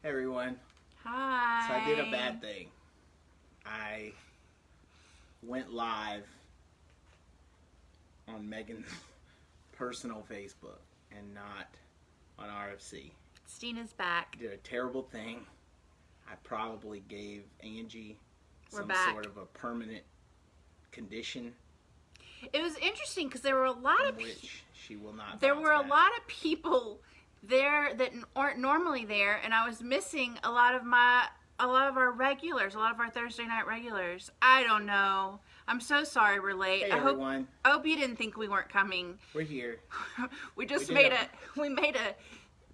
Hey everyone. Hi. So I did a bad thing. I went live on Meghan's personal Facebook and not on RFC. Stina's back. Did a terrible thing. I probably gave Angie some sort of a permanent condition. It was interesting because there were a lot of which she will not. There were back. a lot of people there that aren't normally there, and I was missing a lot of our regulars, a lot of our Thursday night regulars. I don't know. I'm so sorry we're late. Hey I everyone. hope you didn't think we weren't coming. We're here. we made a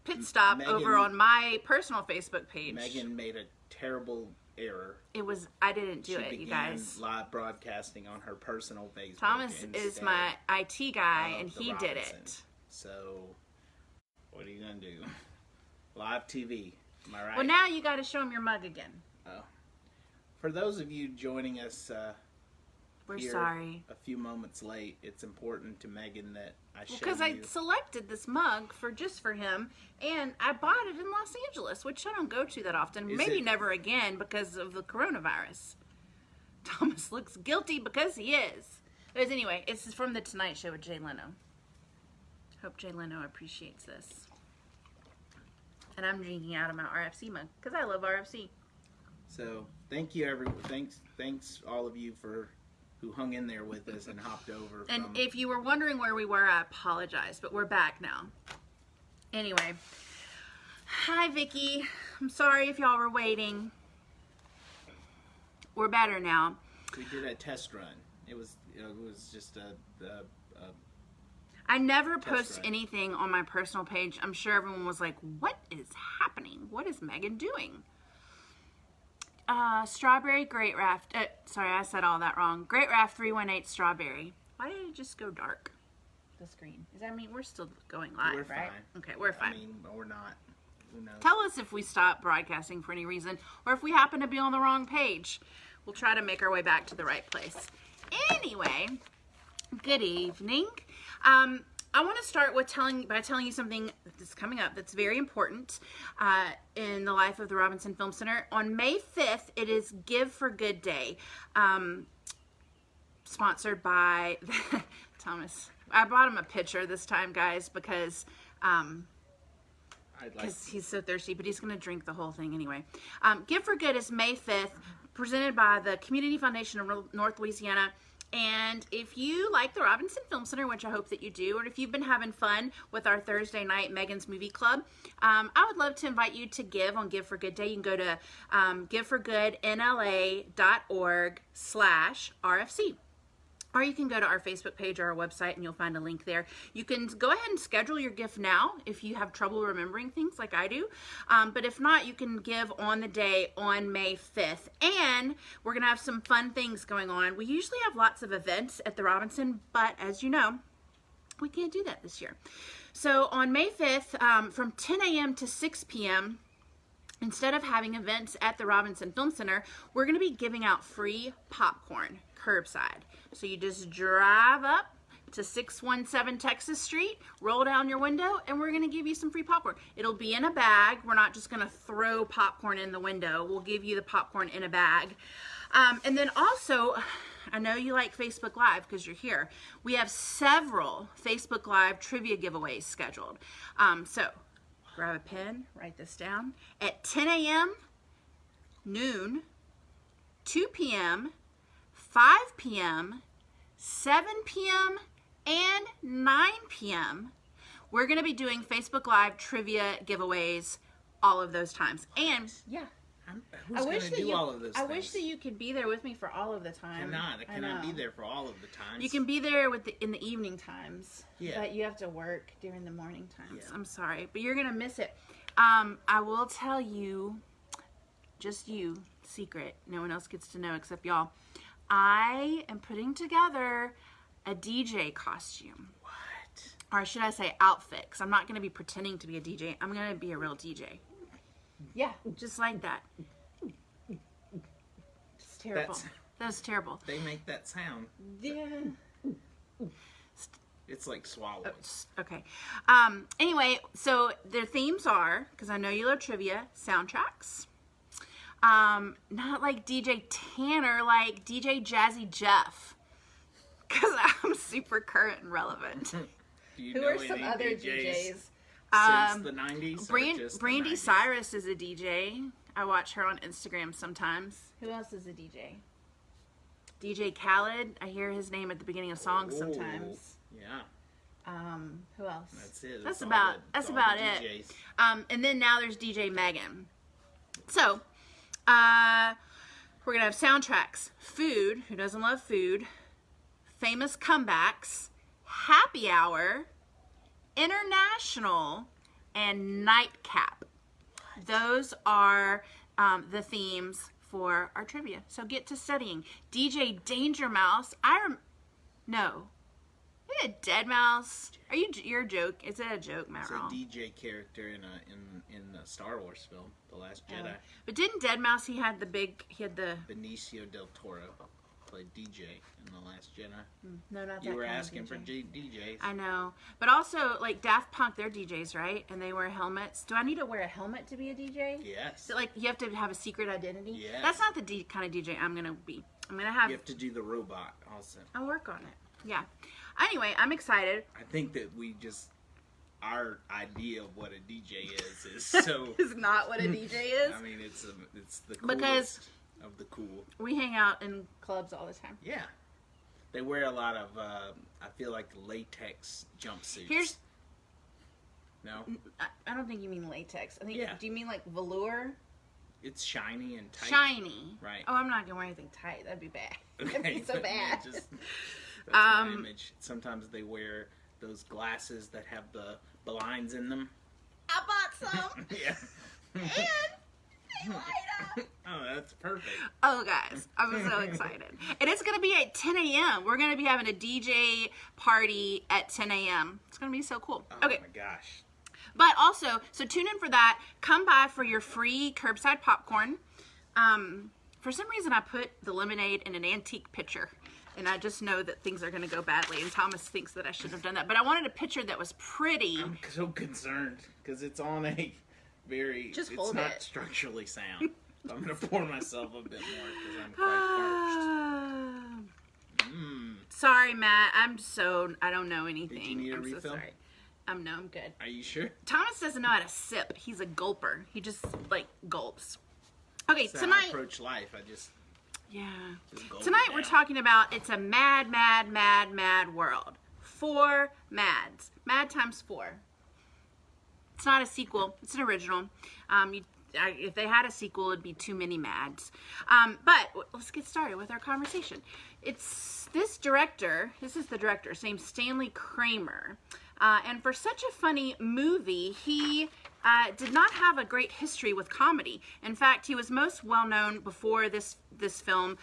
pit stop over on my personal Facebook page. Meghan made a terrible error. I didn't do it, you guys. She began live broadcasting on her personal Facebook. Thomas is my IT guy, and he did it. So, what are you going to do? Live TV. Am I right? Well, now you got to show him your mug again. Oh. For those of you joining us we're here sorry. A few moments late, it's important to Meghan that I show you. Because I selected this mug just for him, and I bought it in Los Angeles, which I don't go to that often. Maybe never again because of the coronavirus. Thomas looks guilty because he is. But anyway, it's from The Tonight Show with Jay Leno. Hope Jay Leno appreciates this. And I'm drinking out of my RFC mug because I love RFC. So thank you everyone. Thanks all of you who hung in there with us and hopped over. And if you were wondering where we were, I apologize, but we're back now. Anyway, hi Vicky. I'm sorry if y'all were waiting. We're better now. We did a test run. It was just a I never post anything on my personal page. I'm sure everyone was like, what is happening? What is Meghan doing? Strawberry Great Raft. Sorry, I said all that wrong. Great Raft 318 Strawberry. Why did it just go dark? The screen. Does that mean we're still going live, we're right? Fine. Okay, we're fine. I mean, we're not. Who knows? Tell us if we stop broadcasting for any reason, or if we happen to be on the wrong page. We'll try to make our way back to the right place. Anyway, good evening. I want to start with telling you something that's coming up that's very important in the life of the Robinson Film Center. On May 5th, it is Give for Good Day, sponsored by Thomas. I brought him a picture this time, guys, because he's so thirsty, but he's going to drink the whole thing anyway. Give for Good is May 5th, presented by the Community Foundation of North Louisiana. And if you like the Robinson Film Center, which I hope that you do, or if you've been having fun with our Thursday night Meghan's Movie Club, I would love to invite you to give on Give for Good Day. You can go to giveforgoodnla.org/RFC. Or you can go to our Facebook page or our website and you'll find a link there. You can go ahead and schedule your gift now if you have trouble remembering things like I do. But if not, you can give on the day on May 5th. And we're going to have some fun things going on. We usually have lots of events at the Robinson, but as you know, we can't do that this year. So on May 5th, from 10 a.m. to 6 p.m., instead of having events at the Robinson Film Center, we're going to be giving out free popcorn curbside. So you just drive up to 617 Texas Street, roll down your window, and we're going to give you some free popcorn. It'll be in a bag. We're not just going to throw popcorn in the window. We'll give you the popcorn in a bag. And then also, I know you like Facebook Live because you're here. We have several Facebook Live trivia giveaways scheduled. So grab a pen, write this down. At 10 a.m., noon, 2 p.m., 5 p.m., 7 p.m., and 9 p.m. We're going to be doing Facebook Live trivia giveaways all of those times. And, yeah. Who's going to do all of those things? I wish that you could be there with me for all of the time. I cannot be there for all of the times. You can be there in the evening times. Yeah. But you have to work during the morning times. Yeah. I'm sorry. But you're going to miss it. I will tell you, just you, secret. No one else gets to know except y'all. I am putting together a DJ costume. What? Or should I say outfit, because I'm not going to be pretending to be a DJ. I'm going to be a real DJ. Yeah, just like that. It's terrible. That was terrible. They make that sound. Yeah. It's like swallowing. Okay. Anyway, so their themes are, because I know you love trivia, soundtracks. Not like DJ Tanner, like DJ Jazzy Jeff. Because I'm super current and relevant. Do you Who know are some any other DJs? DJs? Since the 90s? Brandy Cyrus is a DJ. I watch her on Instagram sometimes. Who else is a DJ? DJ Khaled. I hear his name at the beginning of songs sometimes. Yeah. Who else? That's it. That's about it. And then now there's DJ Meghan. So, we're gonna have soundtracks, food. Who doesn't love food? Famous comebacks, happy hour, international, and nightcap. Those are the themes for our trivia. So get to studying. DJ Danger Mouse. No. Is it a dead mouse? You're a joke. Is it a joke, Matt? It's a DJ character in the Star Wars film, The Last Jedi. But didn't Dead Mouse, he had the Benicio del Toro played DJ in The Last Jedi. No, not that. You were kind of asking DJ. for DJs. I know. But also, like, Daft Punk, they're DJs, right? And they wear helmets. Do I need to wear a helmet to be a DJ? Yes. So, like, you have to have a secret identity? Yes. That's not the kind of DJ I'm going to be. I'm going to have... You have to do the robot also. I'll work on it. Yeah. Anyway, I'm excited. I think that our idea of what a DJ is so... is not what a DJ is. I mean, it's the coolest Because of the cool. we hang out in clubs all the time. Yeah. They wear a lot of, I feel like, latex jumpsuits. No? I don't think you mean latex. I think. Yeah. Do you mean like velour? It's shiny and tight. Shiny. Right. Oh, I'm not going to wear anything tight. That'd be bad. That'd be so bad. That's my image. Sometimes they wear those glasses that have the blinds in them. I bought some. Yeah. And they light up. Oh, that's perfect. Oh, guys, I'm so excited. And it's going to be at 10 a.m. We're going to be having a DJ party at 10 a.m. It's going to be so cool. Oh, okay. my gosh. But also, so tune in for that. Come by for your free curbside popcorn. For some reason, I put the lemonade in an antique pitcher. And I just know that things are going to go badly. And Thomas thinks that I shouldn't have done that. But I wanted a pitcher that was pretty. I'm so concerned because it's on a very... Just it's hold not it. structurally sound. So I'm going to pour myself a bit more because I'm quite parched. Sorry, Matt. I don't know anything. Did you need a I'm refill? So sorry. No, I'm good. Are you sure? Thomas doesn't know how to sip. He's a gulper. He just, like, gulps. Okay, That's how tonight... I approach life. I just... Yeah. Just Tonight down. we're talking about it's a mad, mad, mad, mad world. 4 mads. Mad times 4. It's not a sequel. It's an original. If they had a sequel, it'd be too many mads. But let's get started with our conversation. It's this director. This is the director. His name's Stanley Kramer. And for such a funny movie, he did not have a great history with comedy. In fact, he was most well known before this film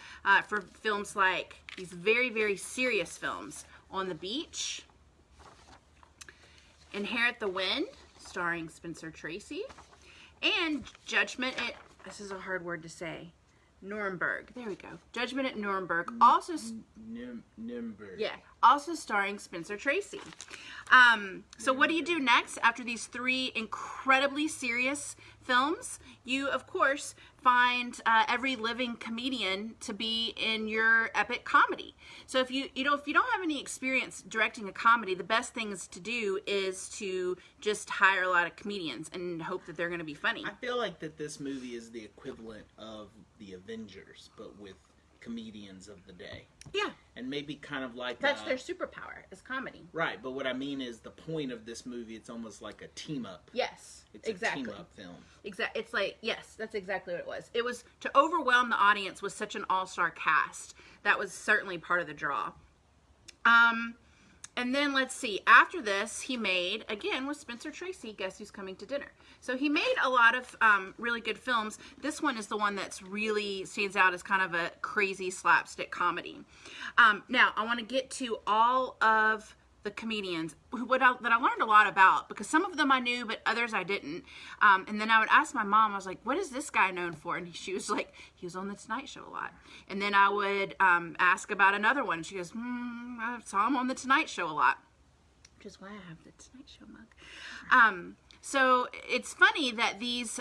for films like these very, very serious films. On the Beach, Inherit the Wind, starring Spencer Tracy, and Judgment at, this is a hard word to say, Nuremberg. There we go. Judgment at Nuremberg. Also, Nuremberg. yeah, also starring Spencer Tracy. So what do you do next after these 3 incredibly serious films? You, of course, find every living comedian to be in your epic comedy. So if you don't have any experience directing a comedy, the best things to do is to just hire a lot of comedians and hope that they're going to be funny. I feel like that this movie is the equivalent of the Avengers, but with comedians of the day. Yeah. And maybe kind of like... That's their superpower, is comedy. Right, but what I mean is the point of this movie, it's almost like a team-up. Yes, It's exactly. a team-up film. It's like, yes, that's exactly what it was. It was to overwhelm the audience with such an all-star cast. That was certainly part of the draw. And then, let's see, after this, he made, again, with Spencer Tracy, Guess Who's Coming to Dinner. So he made a lot of really good films. This one is the one that's really stands out as kind of a crazy slapstick comedy. Now, I want to get to all of the comedians that I learned a lot about, because some of them I knew, but others I didn't. And then I would ask my mom, I was like, what is this guy known for? And she was like, he was on The Tonight Show a lot. And then I would ask about another one. And she goes, I saw him on The Tonight Show a lot. which is why I have the Tonight Show mug. So it's funny that these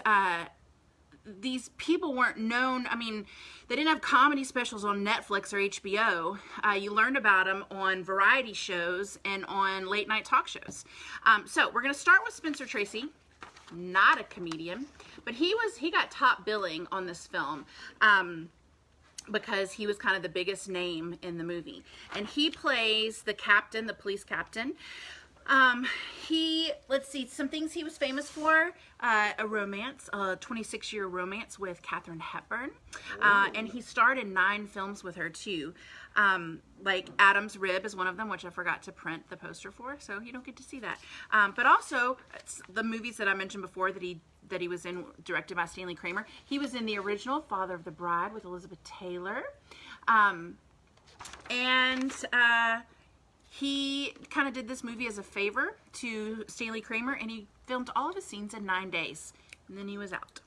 people weren't known. I mean, they didn't have comedy specials on Netflix or HBO. You learned about them on variety shows and on late night talk shows. So we're going to start with Spencer Tracy, not a comedian, but he got top billing on this film because he was kind of the biggest name in the movie. And he plays the captain, the police captain. Let's see, some things he was famous for, a romance, a 26-year romance with Katharine Hepburn, and he starred in 9 films with her too, like Adam's Rib is one of them, which I forgot to print the poster for, so you don't get to see that, but also the movies that I mentioned before that he was in, directed by Stanley Kramer. He was in the original Father of the Bride with Elizabeth Taylor, he kind of did this movie as a favor to Stanley Kramer, and he filmed all of his scenes in 9 days, and then he was out.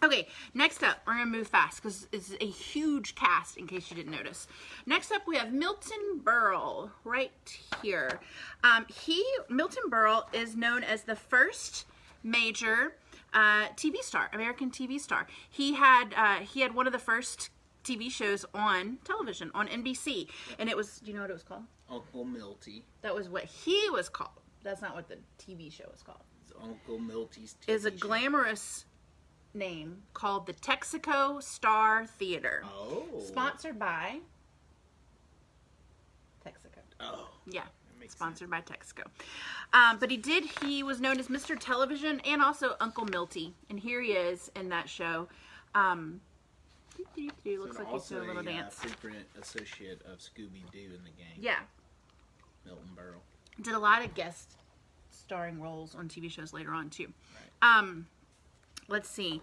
Okay, next up, we're going to move fast because it's a huge cast, in case you didn't notice. Next up, we have Milton Berle, right here. Milton Berle is known as the first major TV star, American TV star. He had one of the first TV shows on television, on NBC, and it was, do you know what it was called? Uncle Milty. That was what he was called. That's not what the TV show was called. It's Uncle Milty's TV Is a show. glamorous name called the Texaco Star Theater. Oh. Sponsored by Texaco. Oh. Yeah. Makes Sponsored by Texaco. But he was known as Mr. Television and also Uncle Milty. And here he is in that show. Looks like he's doing a little dance. Frequent associate of Scooby-Doo in the gang. Yeah. Milton Berle. Did a lot of guest starring roles on TV shows later on too. Right. Let's see.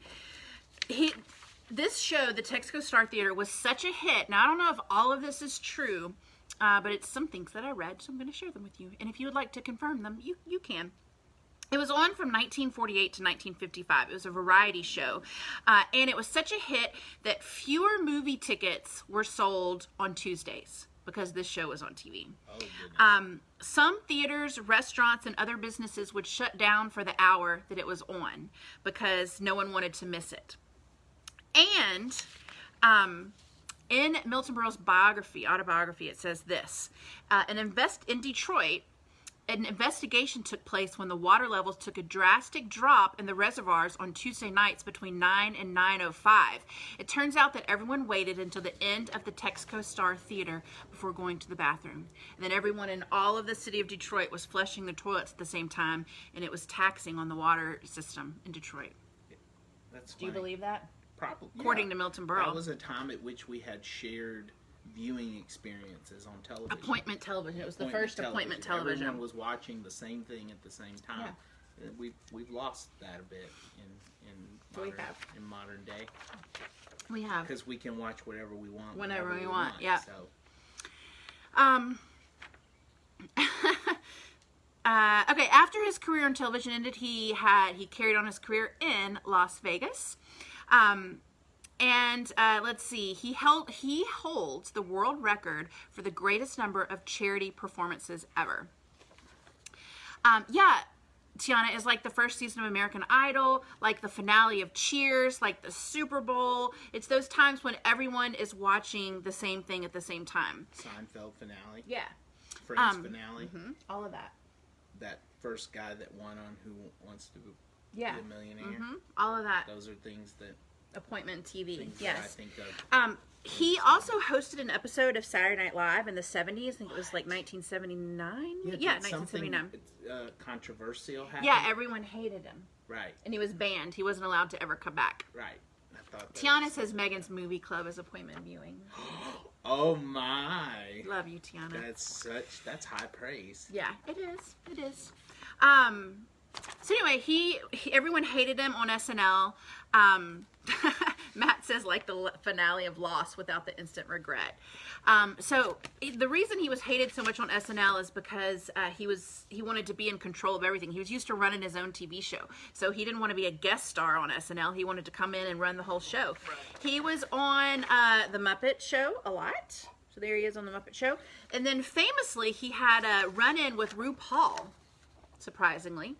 This show, the Texaco Star Theater, was such a hit. Now I don't know if all of this is true, but it's some things that I read, so I'm going to share them with you. And if you would like to confirm them, you can. It was on from 1948 to 1955. It was a variety show. And it was such a hit that fewer movie tickets were sold on Tuesdays because this show was on TV. Oh, goodness. Some theaters, restaurants, and other businesses would shut down for the hour that it was on because no one wanted to miss it. And in Milton Berle's autobiography, it says this. In Detroit, an investigation took place when the water levels took a drastic drop in the reservoirs on Tuesday nights between 9 and 9:05. It turns out that everyone waited until the end of the Texaco Star Theater before going to the bathroom. And then everyone in all of the city of Detroit was flushing the toilets at the same time, and it was taxing on the water system in Detroit. That's funny. Do you believe that? Probably. According to Milton Berle. That was a time at which we had shared viewing experiences on television. Appointment television. It was the first appointment television. Everyone was watching the same thing at the same time. Yeah. We've lost that a bit in modern day. We have. Because we can watch whatever we want whenever we want. Yeah. So. Okay, after his career on television ended, he carried on his career in Las Vegas. Let's see, he holds the world record for the greatest number of charity performances ever. Tiana, is like the first season of American Idol, like the finale of Cheers, like the Super Bowl. It's those times when everyone is watching the same thing at the same time. Seinfeld finale. Yeah. Friends finale. Mm-hmm, all of that. That first guy that won on Who Wants to Be a Millionaire. Mm-hmm, all of that. Those are things that... Appointment TV. Things yes. That I think of. He also hosted an episode of Saturday Night Live in the 70s. I think it was like 1979. Yeah, 1979. Controversial happened. Yeah, everyone hated him. Right. And he was banned. He wasn't allowed to ever come back. Right. I thought Tiana says Meghan's movie club is appointment viewing. Oh my. Love you, Tiana. That's high praise. Yeah, it is. It is. So anyway, everyone hated him on SNL. Matt says like the finale of Lost without the instant regret. So the reason he was hated so much on SNL is because he wanted to be in control of everything. He was used to running his own TV show, so he didn't want to be a guest star on SNL. He wanted to come in and run the whole show. He was on the Muppet Show a lot. So there he is on the Muppet Show. And then famously, he had a run-in with RuPaul, surprisingly.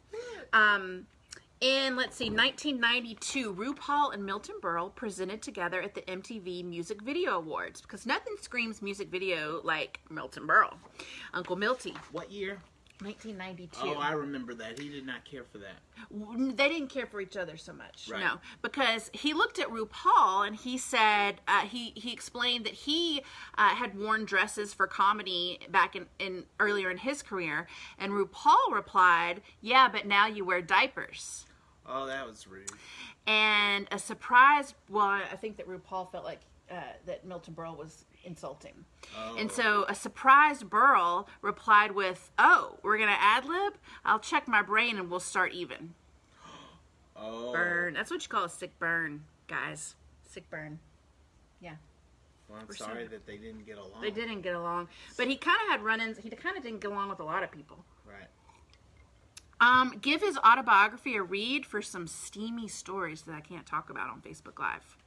In, let's see, 1992, RuPaul and Milton Berle presented together at the MTV Music Video Awards, because nothing screams music video like Milton Berle. Uncle Milty. What year? 1992. Oh, I remember that. He did not care for that. They didn't care for each other so much. Right. No, because he looked at RuPaul and he said, he explained that he had worn dresses for comedy back in earlier in his career, and RuPaul replied, "Yeah, but now you wear diapers." Oh, that was rude. And a surprise, well, I think that RuPaul felt like that Milton Berle was insulting. Oh. And so a surprised Berle replied with, "Oh, we're going to ad-lib? I'll check my brain and we'll start even." Oh. Burn. That's what you call a sick burn, guys. Sick burn. Yeah. Well, I'm sorry that they didn't get along. They didn't get along. But he kind of had run-ins. He kind of didn't get along with a lot of people. Right. Give his autobiography a read for some steamy stories that I can't talk about on Facebook Live.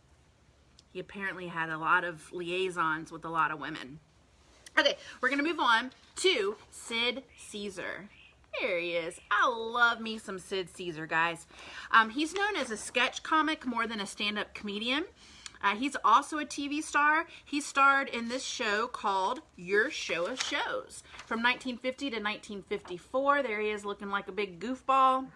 He apparently had a lot of liaisons with a lot of women. Okay, we're going to move on to Sid Caesar. There he is. I love me some Sid Caesar, guys. He's known as a sketch comic more than a stand-up comedian. He's also a TV star. He starred in this show called Your Show of Shows from 1950 to 1954. There he is looking like a big goofball.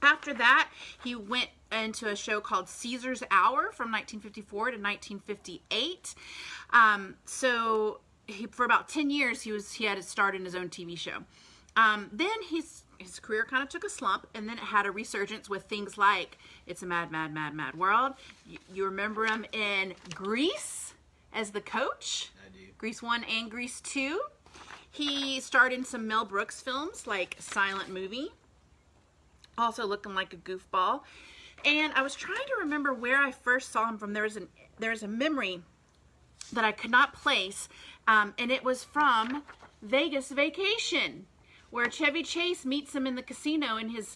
After that, he went into a show called Caesar's Hour from 1954 to 1958. For about 10 years, he had started in his own TV show. Then his career kind of took a slump, and then it had a resurgence with things like It's a Mad, Mad, Mad, Mad World. You remember him in Grease as the coach? I do. Grease 1 and Grease 2. He starred in some Mel Brooks films like Silent Movie. Also looking like a goofball. And I was trying to remember where I first saw him from. There's a memory that I could not place, and it was from Vegas Vacation, where Chevy Chase meets him in the casino, and his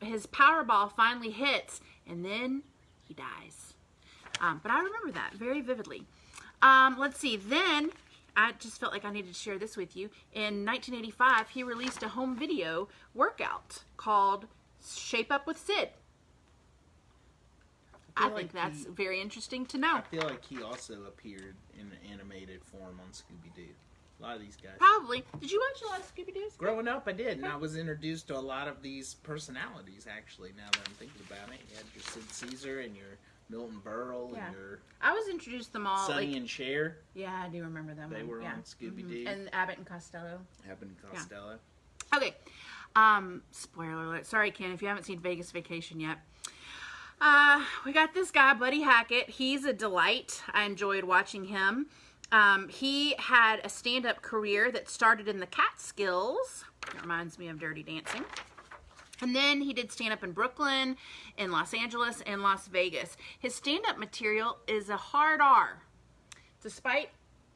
Powerball finally hits, and then he dies. But I remember that very vividly. Let's see. Then I just felt like I needed to share this with you. In 1985, he released a home video workout called Shape Up with Sid. I think that's very interesting to know. I feel like he also appeared in an animated form on Scooby-Doo. A lot of these guys. Probably. Did you watch a lot of Scooby-Doo? Growing up, I did, and I was introduced to a lot of these personalities, actually, now that I'm thinking about it. You had your Sid Caesar and your Milton Berle and your... I was introduced to them all. Sonny and Cher. Yeah, I do remember them. They were on Scooby-Doo. And Abbott and Costello. Abbott and Costello. Yeah. Okay. Spoiler alert. Sorry, Ken, if you haven't seen Vegas Vacation yet. We got this guy, Buddy Hackett. He's a delight. I enjoyed watching him. He had a stand-up career that started in the Catskills. It reminds me of Dirty Dancing. And then he did stand-up in Brooklyn, in Los Angeles, and Las Vegas. His stand-up material is a hard R. Despite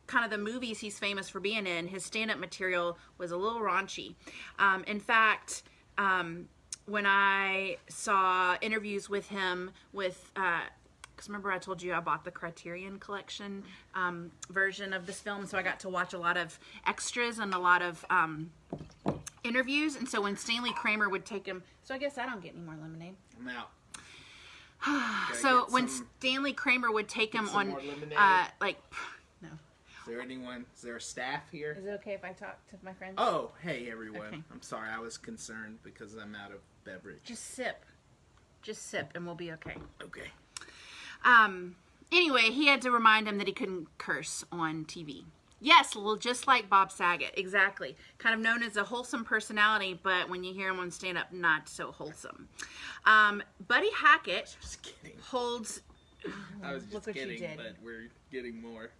kind of the movies he's famous for being in, his stand-up material was a little raunchy. In fact, when I saw interviews with him with... because remember I told you I bought the Criterion Collection version of this film, so I got to watch a lot of extras and a lot of interviews. And so when Stanley Kramer would take him, so I guess I don't get any more lemonade. I'm out. So when Stanley Kramer would take him on, no. Is there a staff here? Is it okay if I talk to my friends? Oh, hey everyone. Okay. I'm sorry, I was concerned because I'm out of beverage. Just sip, and we'll be okay. Okay. Anyway, he had to remind him that he couldn't curse on TV. Yes, just like Bob Saget. Exactly. Kind of known as a wholesome personality, but when you hear him on stand-up, not so wholesome. Buddy Hackett holds... I was just kidding, but we're getting more.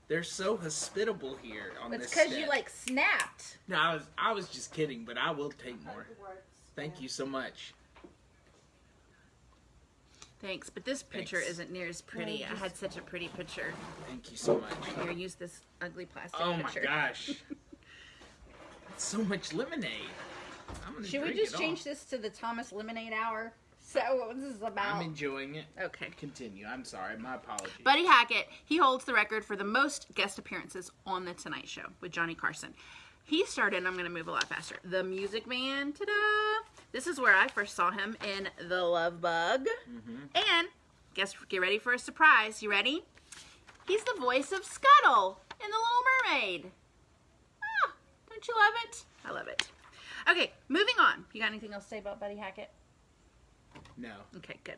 They're so hospitable here on this set. It's because you, snapped. No, I was just kidding, but I will take more. Thank you so much. Thanks, but this picture isn't near as pretty. I had such a pretty picture. Thank you so much. Here, use this ugly plastic Oh picture. my gosh. So much lemonade. I'm gonna Should we drink just it change all. this to the Thomas Lemonade Hour? So what was this about? I'm enjoying it. Okay. Continue. I'm sorry. My apologies. Buddy Hackett, he holds the record for the most guest appearances on The Tonight Show with Johnny Carson. He started, and I'm going to move a lot faster, The Music Man. Ta-da! This is where I first saw him in The Love Bug. And, get ready for a surprise. You ready? He's the voice of Scuttle in The Little Mermaid. Ah, don't you love it? I love it. Okay, moving on. You got anything else to say about Buddy Hackett? No. Okay, good.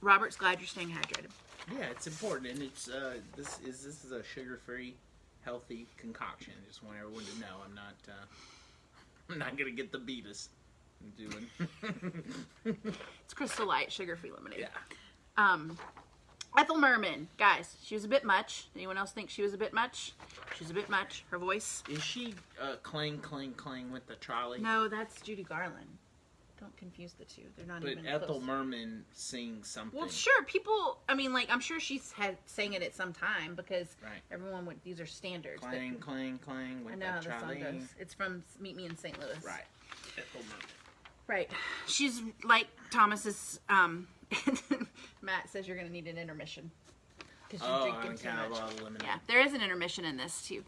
Robert's glad you're staying hydrated. Yeah, it's important, and it's this is a sugar-free, healthy concoction. I just want everyone to know I'm not gonna get the beatus. I'm doing. It's Crystal Light, sugar-free lemonade. Yeah. Ethel Merman, guys, she was a bit much. Anyone else think she was a bit much? She's a bit much. Her voice. Is she clang clang clang with the trolley? No, that's Judy Garland. Don't confuse the two. They're not But even Ethel close. Merman sings something. Well, sure. People. I mean, like, I'm sure she's sang it at some time because Right. everyone would. These are standards. Clang clang clang with I know the how the trolley. song goes. It's from Meet Me in St. Louis. Right. Ethel Merman. Right. She's like Thomas's. Matt says you're going to need an intermission because you're drinking too kind of much. a lot of lemonade. Yeah, there is an intermission in this too.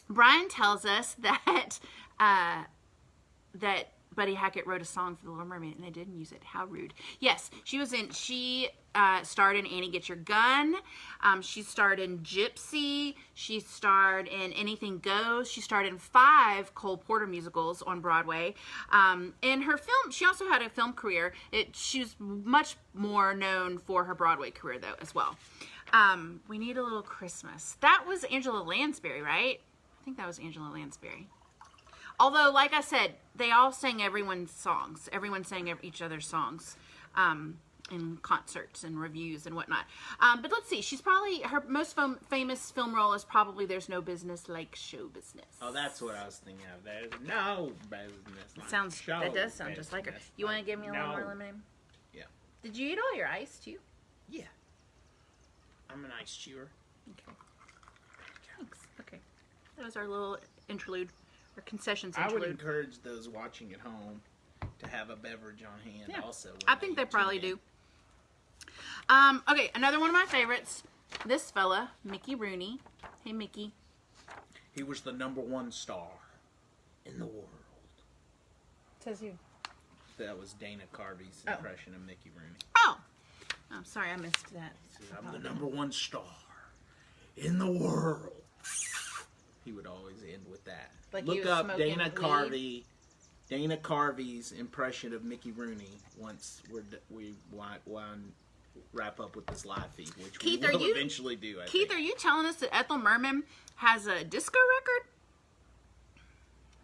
Brian tells us that that Buddy Hackett wrote a song for The Little Mermaid and they didn't use it. How rude. Yes, she starred in Annie Get Your Gun. She starred in Gypsy. She starred in Anything Goes. She starred in 5 Cole Porter musicals on Broadway. In her film, she also had a film career. She was much more known for her Broadway career, though, as well. We Need a Little Christmas. That was Angela Lansbury, right? I think that was Angela Lansbury. Although, like I said, they all sang everyone's songs. Everyone sang each other's songs in concerts and reviews and whatnot. But let's see. She's probably, her most famous film role is probably There's No Business Like Show Business. Oh, that's what I was thinking of. There's no business like show That does sound just like her. You want to give me a little more lemonade? Yeah. Did you eat all your ice, too? Yeah. I'm an ice chewer. Okay. Thanks. Okay. That was our little interlude. Or concessions I would interlude. encourage those watching at home to have a beverage on hand also. I think they probably do. Okay, another one of my favorites. This fella, Mickey Rooney. Hey, Mickey. He was the #1 star in the world. Says who? That was Dana Carvey's impression of Mickey Rooney. Oh. I'm sorry, I missed that. I'm the #1 star in the world. He would always end with that. Like he Look was up smoking Dana weed? Dana Carvey's impression of Mickey Rooney once we wrap up with this live feed, which Keith, we will eventually do. Keith, are you telling us that Ethel Merman has a disco record?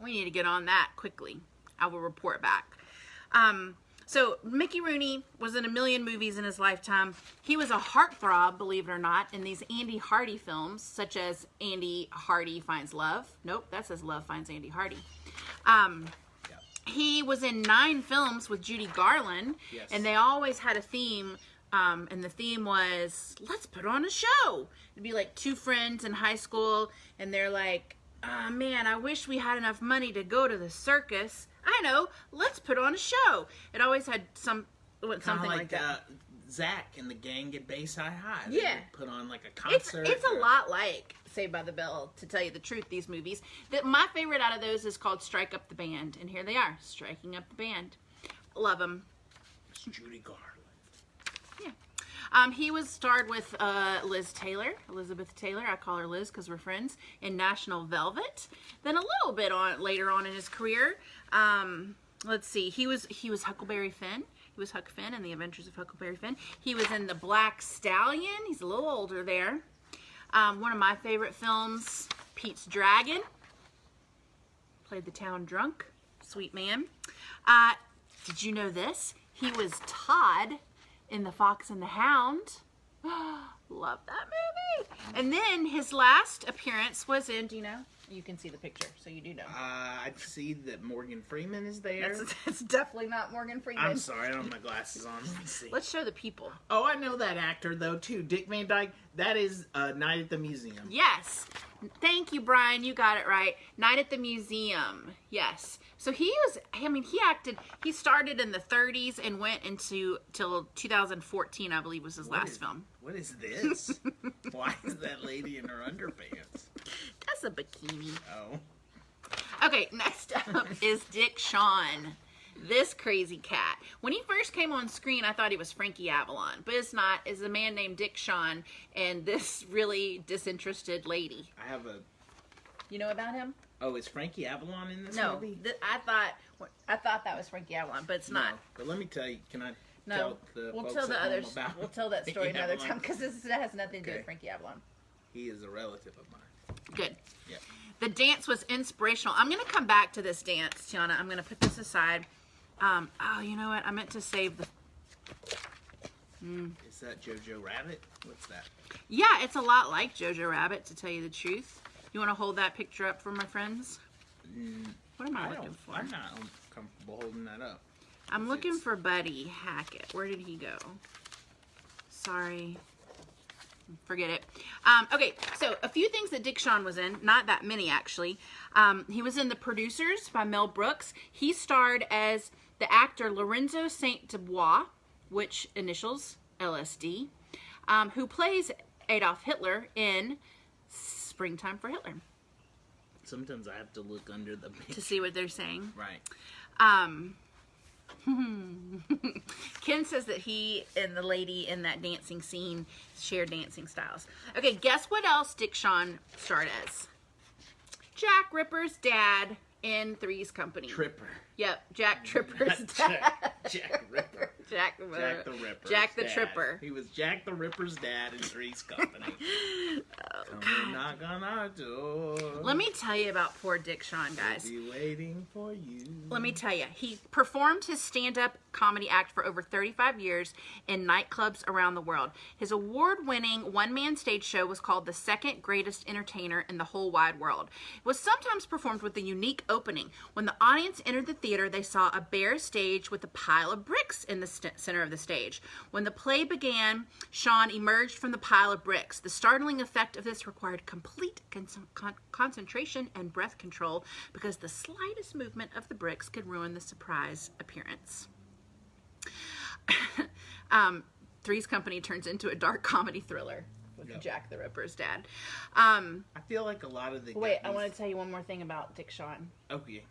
We need to get on that quickly. I will report back. So Mickey Rooney was in a million movies in his lifetime. He was a heartthrob, believe it or not, in these Andy Hardy films, such as Andy Hardy Finds Love. Nope, that says Love Finds Andy Hardy. He was in 9 films with Judy Garland, and they always had a theme, and the theme was, let's put on a show. It'd be like 2 friends in high school, and they're like, oh, man, I wish we had enough money to go to the circus. I know, let's put on a show. It always had something like that. Zach and the gang at Bayside High. Yeah. They would put on like a concert. It's a lot like Saved by the Bell, to tell you the truth, these movies. My favorite out of those is called Strike Up the Band. And here they are, striking up the band. Love them. It's Judy Garland. Yeah. He was starred with Elizabeth Taylor. I call her Liz because we're friends. In National Velvet. Then a little bit later on in his career. Let's see. He was Huckleberry Finn. He was Huck Finn in The Adventures of Huckleberry Finn. He was in The Black Stallion. He's a little older there. One of my favorite films, Pete's Dragon. Played the town drunk. Sweet man. Did you know this? He was Todd in The Fox and the Hound. Love that movie. And then his last appearance was in, do you know? You can see the picture, so you do know. I see that Morgan Freeman is there. That's definitely not Morgan Freeman. I'm sorry, I don't have my glasses on. Let me see. Let's show the people. Oh, I know that actor, though, too. Dick Van Dyke. That is Night at the Museum. Yes. Thank you, Brian. You got it right. Night at the Museum. Yes. So he started in the 30s and went till 2014, I believe, was his last film. What is this? Why is that lady in her underpants? That's a bikini. Oh. Okay, next up is Dick Shawn. This crazy cat. When he first came on screen, I thought he was Frankie Avalon, but it's not. It's a man named Dick Shawn and this really disinterested lady. I have a... You know about him? Oh, is Frankie Avalon in this No, movie? I thought that was Frankie Avalon, but it's not. But let me tell you, can I No, tell the we'll folks tell the at home others. about We'll tell that Frankie story another Avalon? time because that has nothing to do Okay. with Frankie Avalon. He is a relative of mine. Good. Yeah. The dance was inspirational. I'm going to come back to this dance, Tiana. I'm going to put this aside. Oh, you know what? I meant to save the... Is that Jojo Rabbit? What's that? Yeah, it's a lot like Jojo Rabbit, to tell you the truth. You want to hold that picture up for my friends? What am I looking for? I'm not comfortable holding that up. I'm looking for Buddy Hackett. Where did he go? Sorry. Forget it. Okay, so a few things that Dick Shawn was in. Not that many, actually. He was in The Producers by Mel Brooks. He starred as the actor Lorenzo St. Dubois, which initials LSD, who plays Adolf Hitler in Springtime for Hitler. Sometimes I have to look under the picture. To see what they're saying. Right. Ken says that he and the lady in that dancing scene share dancing styles. Okay, guess what else Dick Shawn starred as? Jack Ripper's dad in Three's Company. Tripper. Yep, Jack Tripper's dad. Jack Ripper. Jack the Ripper. Jack the dad. Tripper. He was Jack the Ripper's dad in Three's Company. Come knock on our door. Let me tell you about poor Dick Shawn, guys. We'll be waiting for you. Let me tell you, he performed his stand-up comedy act for over 35 years in nightclubs around the world. His award-winning one-man stage show was called The Second Greatest Entertainer in the Whole Wide World. It was sometimes performed with a unique opening. When the audience entered the theater, they saw a bare stage with a pile of bricks in the center of the stage. When the play began, Shawn emerged from the pile of bricks. The startling effect of this required complete concentration and breath control because the slightest movement of the bricks could ruin the surprise appearance. Three's Company turns into a dark comedy thriller with Jack the Ripper's dad. I feel like a lot of the Wait, I want to tell you one more thing about Dick Shawn. Okay.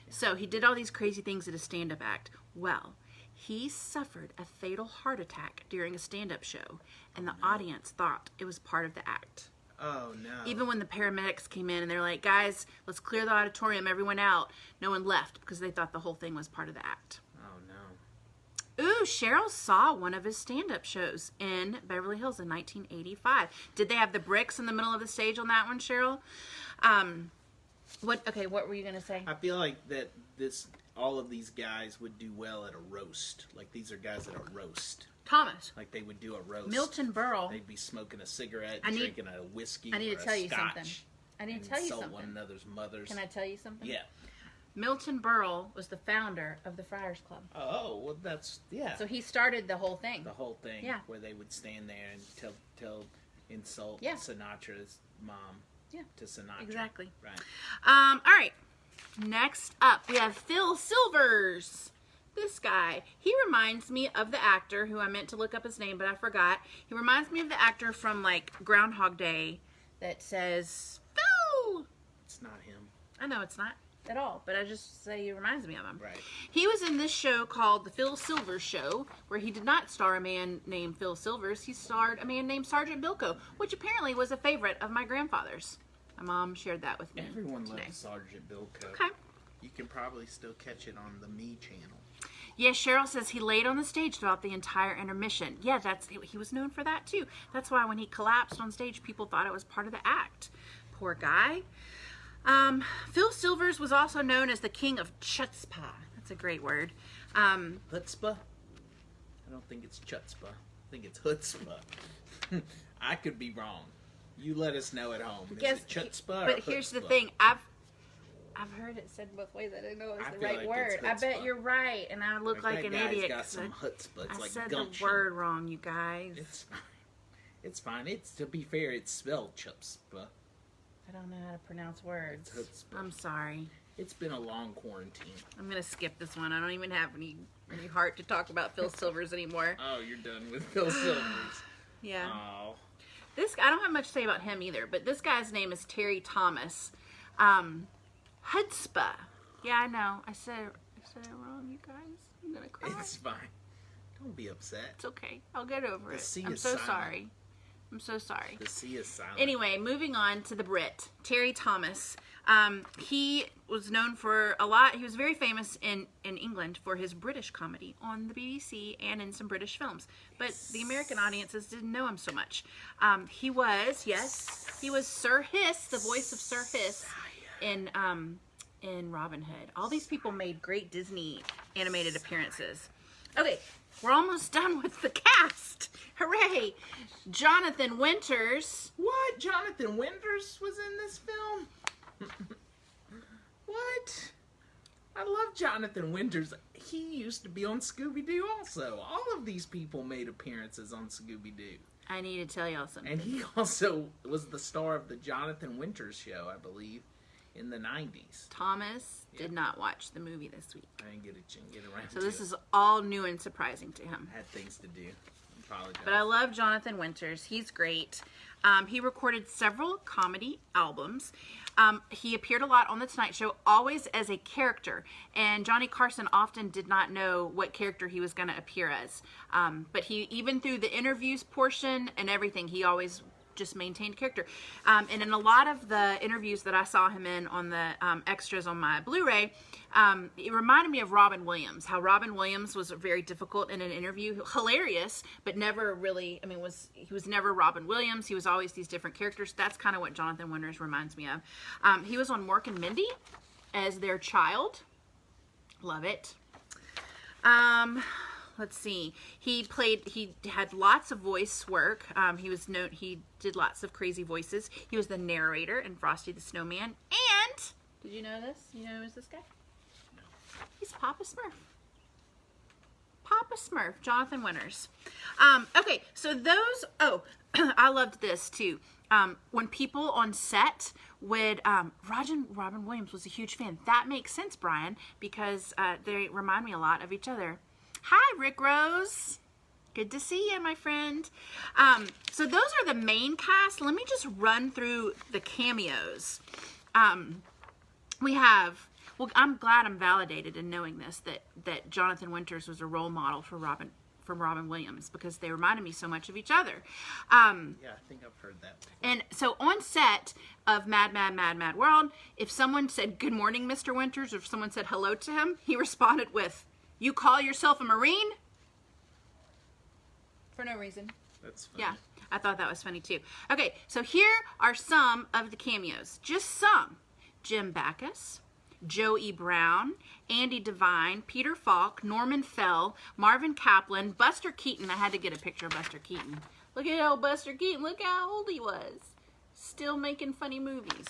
So he did all these crazy things at a stand-up act. Well, he suffered a fatal heart attack during a stand-up show, and the audience thought it was part of the act. Oh, no. Even when the paramedics came in and they're like, guys, let's clear the auditorium, everyone out, no one left because they thought the whole thing was part of the act. Oh, no. Ooh, Cheryl saw one of his stand-up shows in Beverly Hills in 1985. Did they have the bricks in the middle of the stage on that one, Cheryl? What were you going to say? I feel like that all of these guys would do well at a roast. Like, these are guys at a roast. Thomas. Like, they would do a roast. Milton Berle. They'd be smoking a cigarette and drinking a whiskey I need or to tell a you scotch. something. I need to tell you Insult something. one another's mothers. Can I tell you something? Yeah. Milton Berle was the founder of the Friars Club. Oh, well, that's, yeah. So he started the whole thing. The whole thing. Yeah. Where they would stand there and insult Yeah. Sinatra's mom. Yeah. To Sinatra. Exactly. Right. All right. Next up, we have Phil Silvers. This guy, he reminds me of the actor who I meant to look up his name, but I forgot. He reminds me of the actor from, like, Groundhog Day that says, Phil! It's not him. I know it's not at all, but I just say he reminds me of him. Right. He was in this show called The Phil Silvers Show, where he did not star a man named Phil Silvers. He starred a man named Sergeant Bilko, which apparently was a favorite of my grandfather's. My mom shared that with me. Everyone today. loves Sergeant Bilko. Okay. You can probably still catch it on the Me channel. Yeah, Cheryl says he laid on the stage throughout the entire intermission. Yeah, he was known for that too. That's why when he collapsed on stage, people thought it was part of the act. Poor guy. Phil Silvers was also known as the king of chutzpah. That's a great word. Chutzpah? I don't think it's chutzpah. I think it's chutzpah. I could be wrong. You let us know at home. Guess, Is it chutzpah but or here's the chutzpah? thing. I've heard it said both ways. I didn't know it was I the feel right like word. it's I bet chutzpah. you're right, and I look like that an guy's idiot. got 'cause some chutzpah. It's I like said gumption. the word wrong, you guys. It's fine. It's fine. It's, to be fair, it's spelled chutzpah. I don't know how to pronounce words. It's chutzpah. I'm sorry. It's been a long quarantine. I'm gonna skip this one. I don't even have any heart to talk about Phil Silvers anymore. Oh, you're done with Phil Silvers. Yeah. Oh. I don't have much to say about him either, but this guy's name is Terry Thomas. Chutzpah. Yeah, I know. I said it wrong, you guys. I'm gonna cry. It's fine. Don't be upset. It's okay. I'll get over The it. C I'm is so silent. sorry. I'm so sorry. The C is silent. Anyway, moving on to the Brit, Terry Thomas. He was known for a lot. He was very famous in England for his British comedy on the BBC and in some British films. But the American audiences didn't know him so much. He was Sir Hiss, the voice of Sir Hiss in Robin Hood. All these people made great Disney animated appearances. Okay, we're almost done with the cast. Hooray! Jonathan Winters. What? Jonathan Winters was in this film? What? I love Jonathan Winters. He used to be on Scooby-Doo also. All of these people made appearances on Scooby-Doo. I need to tell y'all something. And he also was the star of the Jonathan Winters show, I believe, in the 90s. Thomas did not watch the movie this week. I didn't get around So to this it. is all new and surprising to him. I had things to do. Apologize. But I love Jonathan Winters. He's great. He recorded several comedy albums. He appeared a lot on The Tonight Show, always as a character. And Johnny Carson often did not know what character he was going to appear as. But he, even through the interviews portion and everything, he always just maintained character. And in a lot of the interviews that I saw him in on the extras on my Blu-ray, it reminded me of Robin Williams, how Robin Williams was very difficult in an interview, hilarious, but never really, he was never Robin Williams. He was always these different characters. That's kind of what Jonathan Winters reminds me of. He was on Mork and Mindy as their child. Love it. Let's see. He had lots of voice work. He did lots of crazy voices. He was the narrator in Frosty the Snowman. And, did you know this? You know who's this guy? No. He's Papa Smurf. Papa Smurf, Jonathan Winters. Okay, so I loved this too. When people on set would, Robin Williams was a huge fan. That makes sense, Brian, because they remind me a lot of each other. Hi, Rick Rose. Good to see you, my friend. So those are the main cast. Let me just run through the cameos. We have, well, I'm glad I'm validated in knowing this, that Jonathan Winters was a role model for Robin Williams, because they reminded me so much of each other. Yeah, I think I've heard that before. And so on set of Mad, Mad, Mad, Mad World, if someone said, "Good morning, Mr. Winters," or if someone said hello to him, he responded with, "You call yourself a Marine?" For no reason. That's funny. Yeah, I thought that was funny too. Okay, so here are some of the cameos. Just some. Jim Backus, Joe E. Brown, Andy Devine, Peter Falk, Norman Fell, Marvin Kaplan, Buster Keaton. I had to get a picture of Buster Keaton. Look at old Buster Keaton. Look how old he was. Still making funny movies.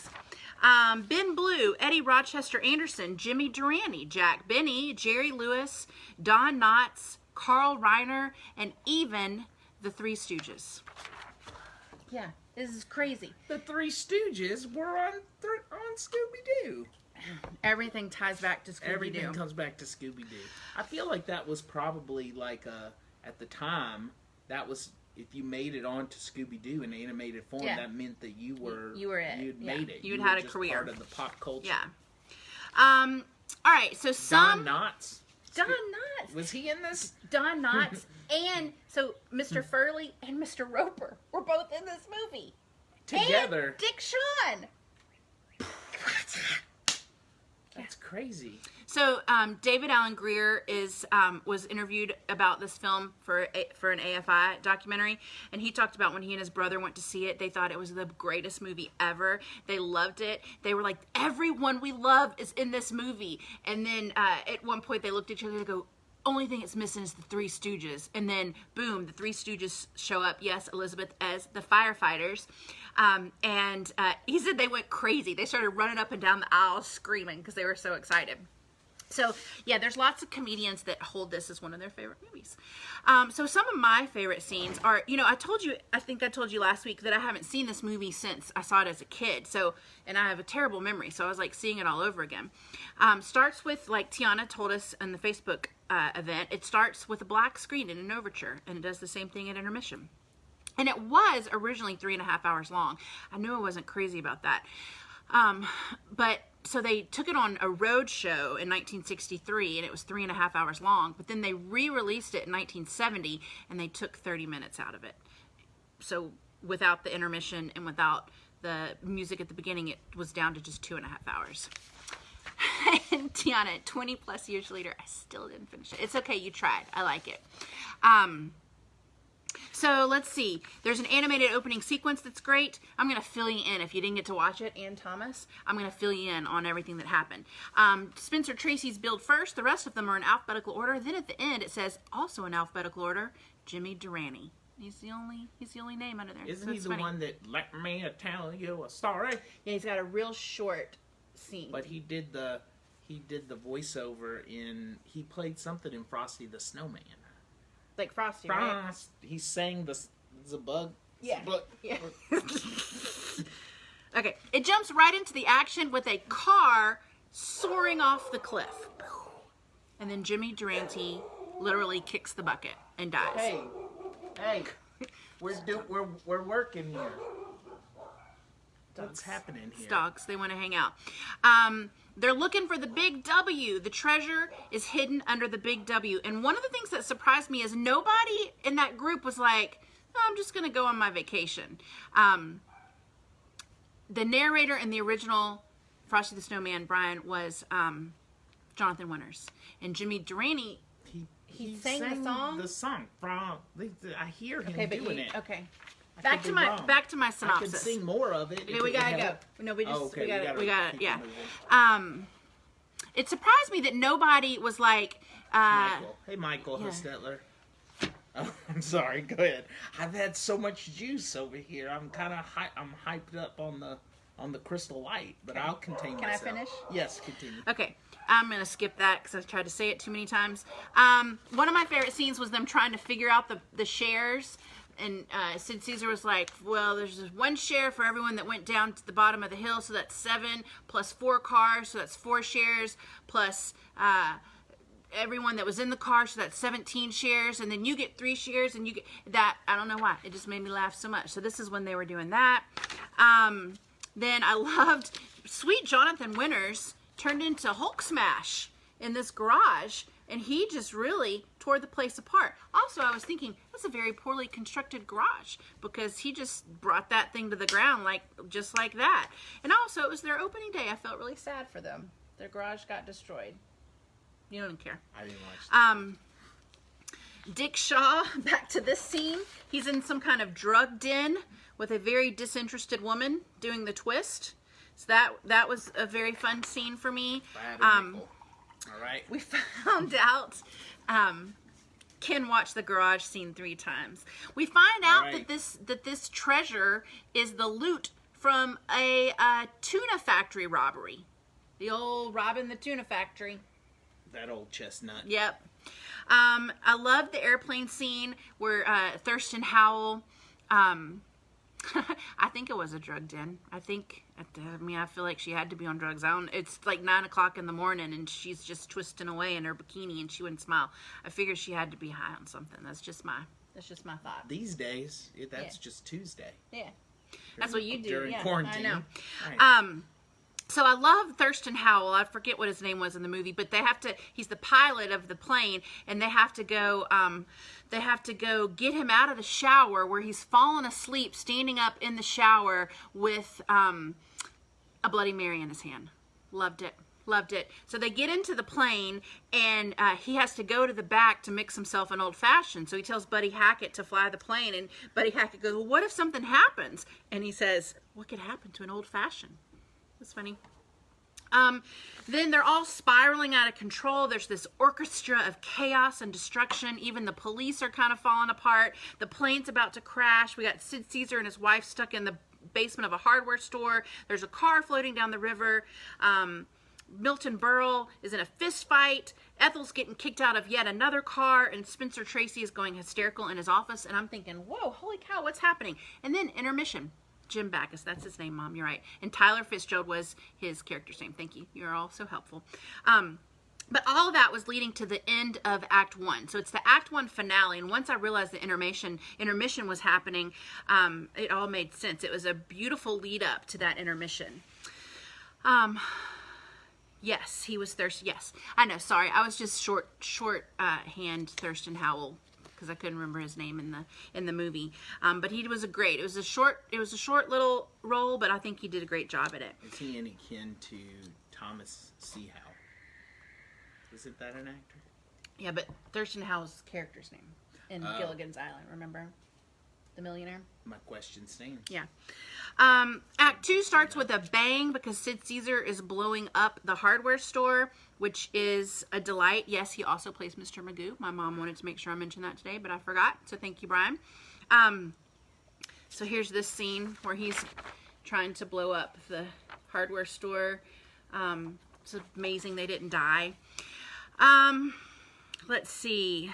Ben Blue, Eddie Rochester Anderson, Jimmy Durante, Jack Benny, Jerry Lewis, Don Knotts, Carl Reiner, and even the Three Stooges. Yeah, this is crazy. The Three Stooges were on Scooby-Doo. Everything ties back to Scooby-Doo. Everything comes back to Scooby-Doo. I feel like that was probably like at the time, that was, if you made it onto Scooby-Doo in animated form, that meant that you were it. You'd made it. You'd you had were a just career. Part of the pop culture. Yeah. All right. So Don Knotts. Don Knotts. Was he in this? Don Knotts and so Mr. Furley and Mr. Roper were both in this movie Together. And Dick Shawn. That's crazy. So David Alan Grier was interviewed about this film for an AFI documentary, and he talked about when he and his brother went to see it. They thought it was the greatest movie ever. They loved it. They were like, everyone we love is in this movie. And then at one point they looked at each other and go, only thing it's missing is the Three Stooges. And then, boom, the Three Stooges show up. Yes, Elizabeth as the firefighters. He said they went crazy. They started running up and down the aisle screaming because they were so excited. So, yeah, there's lots of comedians that hold this as one of their favorite movies. So some of my favorite scenes are, I think I told you last week that I haven't seen this movie since I saw it as a kid. So, and I have a terrible memory. So I was like seeing it all over again. Starts with, like Tiana told us in the Facebook event, it starts with a black screen in an overture. And it does the same thing at intermission. And it was originally 3.5 hours long. I knew I wasn't crazy about that. So they took it on a road show in 1963, and it was 3.5 hours long. But then they re-released it in 1970, and they took 30 minutes out of it. So without the intermission and without the music at the beginning, it was down to just 2.5 hours. And Tiana, 20 plus years later, I still didn't finish it. It's okay, you tried. I like it. So let's see. There's an animated opening sequence that's great. I'm going to fill you in if you didn't get to watch it, and Thomas. I'm going to fill you in on everything that happened. Spencer Tracy's billed first. The rest of them are in alphabetical order. Then at the end it says, also in alphabetical order, Jimmy Durante. He's the only name under there. Isn't he the one that let me tell you a story? Yeah, he's got a real short scene. But he did the voiceover in. He played something in Frosty the Snowman. Like Frosty, right? He sang the bug. Yeah. Bug. Yeah. Okay, it jumps right into the action with a car soaring off the cliff, and then Jimmy Durante literally kicks the bucket and dies. Hey, we're working here. What's happening here? Dogs, they want to hang out. They're looking for the big W. The treasure is hidden under the big W. And one of the things that surprised me is nobody in that group was like, oh, I'm just going to go on my vacation. The narrator in the original Frosty the Snowman, Brian, was Jonathan Winters. And Jimmy Durante, he sang the song? The song. I hear him doing it. Okay. Back to my synopsis. I can sing more of it. Okay, we gotta go. No, we got it. Yeah. It surprised me that nobody was like. Michael. Hey, Michael Hostetler. Oh, I'm sorry. Go ahead. I've had so much juice over here. I'm kind of I'm hyped up on the Crystal Light, but I'll contain myself. Can I finish? Yes, continue. Okay. I'm going to skip that because I've tried to say it too many times. One of my favorite scenes was them trying to figure out the shares. And Sid Caesar was like, well, there's just one share for everyone that went down to the bottom of the hill, so that's 7, plus 4 cars, so that's 4 shares, plus everyone that was in the car, so that's 17 shares, and then you get 3 shares, and you get that. I don't know why. It just made me laugh so much. So this is when they were doing that. Then I loved sweet Jonathan Winters turned into Hulk Smash in this garage, and he just really tore the place apart. Also, I was thinking, that's a very poorly constructed garage, because he just brought that thing to the ground just like that. And also, it was their opening day. I felt really sad for them. Their garage got destroyed. You don't care. I didn't watch that. Dick Shaw, back to this scene. He's in some kind of drug den with a very disinterested woman doing the twist. So that was a very fun scene for me. All right. We found out Ken watched the garage scene 3 times. We find out that this treasure is the loot from a tuna factory robbery. The old robbing the tuna factory. That old chestnut. Yep. I love the airplane scene where Thurston Howell. I think it was a drug den. I feel like she had to be on drugs. It's like 9 o'clock in the morning and she's just twisting away in her bikini and she wouldn't smile. I figured she had to be high on something. That's just my thought. These days, that's just Tuesday. Yeah. That's what you do. During quarantine. I know. Right. So I love Thurston Howell. I forget what his name was in the movie, but he's the pilot of the plane, and they have to go get him out of the shower where he's fallen asleep, standing up in the shower with a Bloody Mary in his hand. Loved it. So they get into the plane, and he has to go to the back to mix himself an old fashioned. So he tells Buddy Hackett to fly the plane, and Buddy Hackett goes, well, what if something happens? And he says, what could happen to an old fashioned? That's funny. Then they're all spiraling out of control. There's this orchestra of chaos and destruction. Even the police are kind of falling apart. The plane's about to crash. We got Sid Caesar and his wife stuck in the basement of a hardware store. There's a car floating down the river. Milton Berle is in a fist fight. Ethel's getting kicked out of yet another car, and Spencer Tracy is going hysterical in his office. And I'm thinking, whoa, holy cow, what's happening? And then intermission. Jim Backus, that's his name, Mom, you're right. And Tyler Fitzgerald was his character's name. Thank you. You're all so helpful. But all of that was leading to the end of Act 1. So it's the Act 1 finale. And once I realized the intermission was happening, it all made sense. It was a beautiful lead up to that intermission. Yes, he was Thurston. Yes, I know. Sorry, I was just shorthand Thurston Howell because I couldn't remember his name in the movie. But he was great. It was a short little role, but I think he did a great job at it. Is he any kin to Thomas C. Howell? Isn't that an actor? Yeah, but Thurston Howell's character's name in Gilligan's Island. Remember, the millionaire. My question stands. Yeah. Act 2 starts with a bang because Sid Caesar is blowing up the hardware store, which is a delight. Yes, he also plays Mr. Magoo. My mom wanted to make sure I mentioned that today, but I forgot. So thank you, Brian. So here's this scene where he's trying to blow up the hardware store. It's amazing they didn't die. Let's see.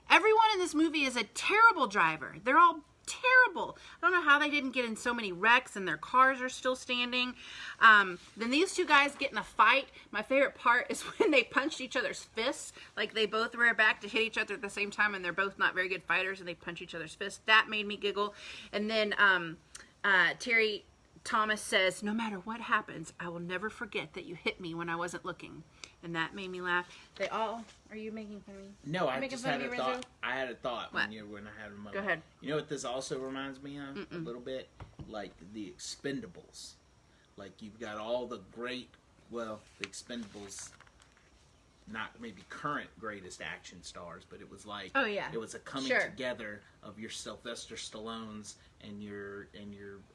Everyone in this movie is a terrible driver. They're all terrible. I don't know how they didn't get in so many wrecks and their cars are still standing. Then these two guys get in a fight. My favorite part is when they punched each other's fists. Like they both rear back to hit each other at the same time and they're both not very good fighters and they punch each other's fists. That made me giggle. And then Terry Thomas says, "No matter what happens, I will never forget that you hit me when I wasn't looking." And that made me laugh. They all... Are you making fun of me? No, I just had a thought. I had a thought when I had a moment. Go ahead. You know what this also reminds me of? A little bit? Like the Expendables. Like you've got all the great, well, the Expendables, not maybe current greatest action stars, but it was like, oh yeah, it was a coming together of your Sylvester Stallones and your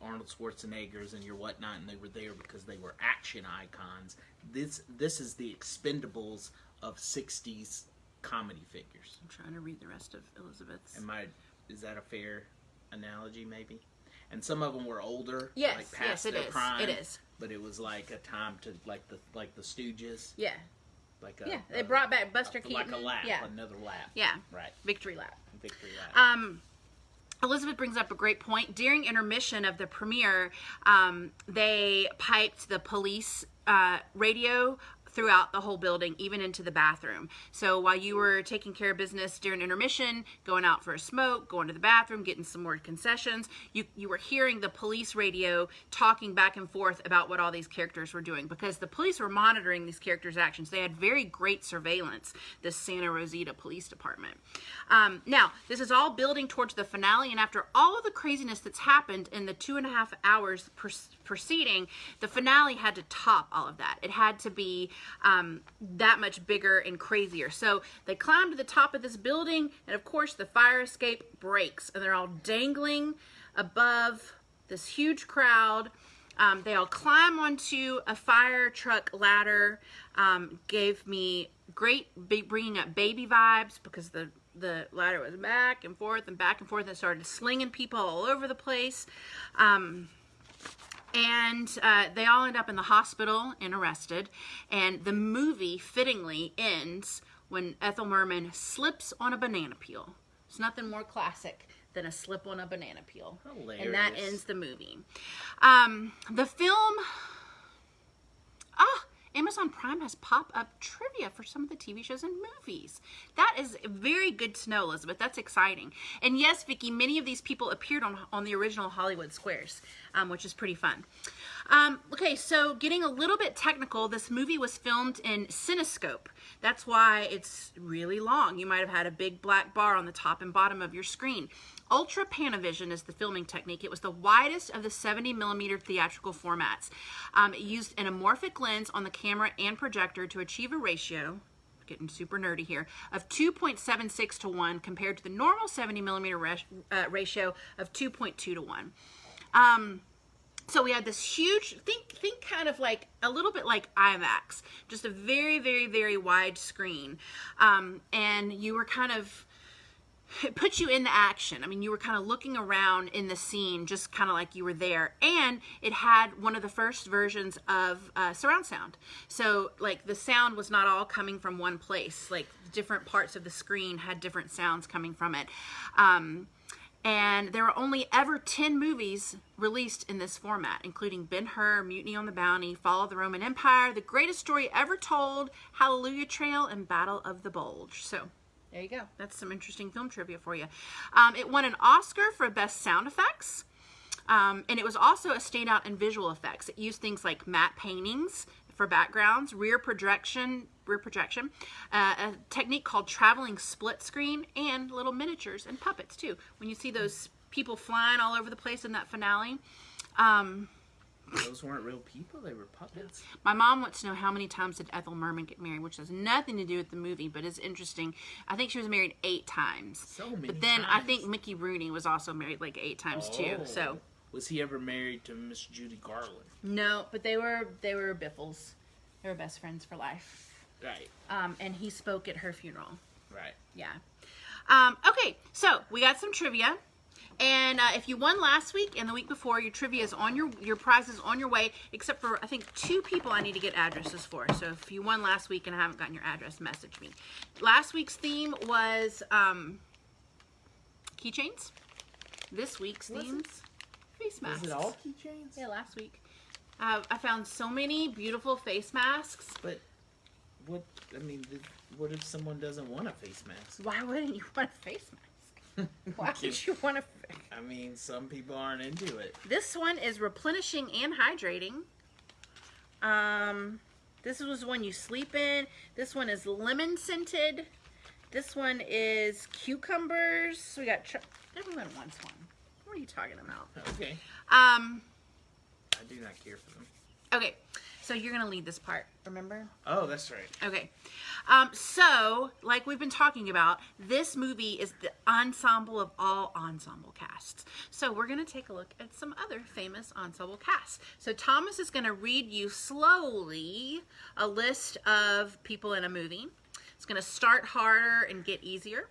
Arnold Schwarzeneggers and your whatnot, and they were there because they were action icons. This is the Expendables of 60s comedy figures. I'm trying to read the rest of Elizabeth's. Is that a fair analogy, maybe? And some of them were older, yes, like past their prime. It is. But it was like a time to like the Stooges. Yeah. Like they brought back Buster Keaton. Like a lap, yeah. Another lap. Yeah. Right. Victory lap. Victory lap. Elizabeth brings up a great point. During intermission of the premiere, they piped the police radio throughout the whole building, even into the bathroom. So while you were taking care of business during intermission, going out for a smoke, going to the bathroom, getting some more concessions, you were hearing the police radio talking back and forth about what all these characters were doing, because the police were monitoring these characters' actions. They had very great surveillance, the Santa Rosita Police Department. Now, this is all building towards the finale, and after all of the craziness that's happened in the 2.5 hours preceding, the finale had to top all of that. It had to be that much bigger and crazier. So they climb to the top of this building, and of course the fire escape breaks, and they're all dangling above this huge crowd. They all climb onto a fire truck ladder. Gave me great bringing up baby vibes, because the ladder was back and forth and back and forth, and started slinging people all over the place. And they all end up in the hospital and arrested. And the movie fittingly ends when Ethel Merman slips on a banana peel. There's nothing more classic than a slip on a banana peel. Hilarious. And that ends the movie. The film... Amazon Prime has pop-up trivia for some of the TV shows and movies. That is very good to know, Elizabeth. That's exciting. And yes, Vicki, many of these people appeared on the original Hollywood Squares, which is pretty fun. Okay, so getting a little bit technical, this movie was filmed in Cinescope. That's why it's really long. You might have had a big black bar on the top and bottom of your screen. Ultra Panavision is the filming technique. It was the widest of the 70mm theatrical formats. It used an amorphic lens on the camera and projector to achieve a ratio, getting super nerdy here, of 2.76 to 1 compared to the normal 70mm ratio of 2.2 to 1. So we had this huge, think kind of like a little bit like IMAX, just a very, very, very wide screen. And you were kind of, it puts you into action. I mean, you were kind of looking around in the scene, just kind of like you were there. And it had one of the first versions of surround sound. So, like, the sound was not all coming from one place. Like, different parts of the screen had different sounds coming from it. And there were only ever 10 movies released in this format, including Ben-Hur, Mutiny on the Bounty, Fall of the Roman Empire, The Greatest Story Ever Told, Hallelujah Trail, and Battle of the Bulge. So, there you go. That's some interesting film trivia for you. It won an Oscar for Best Sound Effects. And it was also a standout in visual effects. It used things like matte paintings for backgrounds, rear projection, a technique called traveling split screen, and little miniatures and puppets too. When you see those people flying all over the place in that finale. Those weren't real people, they were puppets. My mom wants to know how many times did Ethel Merman get married, which has nothing to do with the movie, but it's interesting. I think she was married 8 times. So many But then times. I think Mickey Rooney was also married like 8 times too. So was he ever married to Miss Judy Garland? no, but they were biffles. They were best friends for life. Right. And he spoke at her funeral. Right. Yeah. Okay, so we got some trivia. And if you won last week and the week before, your trivia is on your prize is on your way, except for, I think, 2 people I need to get addresses for. So if you won last week and I haven't gotten your address, message me. Last week's theme was keychains. This week's theme's face masks. Was it all keychains? Yeah, last week. I found so many beautiful face masks. But what if someone doesn't want a face mask? Why wouldn't you want a face mask? Why would you want to? I mean, some people aren't into it. This one is replenishing and hydrating. This was one you sleep in. This one is lemon scented. This one is cucumbers. We got everyone wants one. What are you talking about? Okay. I do not care for them. Okay, so you're gonna lead this part. Remember? Oh, that's right. Okay. So, like we've been talking about, this movie is the ensemble of all ensemble casts. So we're going to take a look at some other famous ensemble casts. So Thomas is going to read you slowly a list of people in a movie. It's going to start harder and get easier.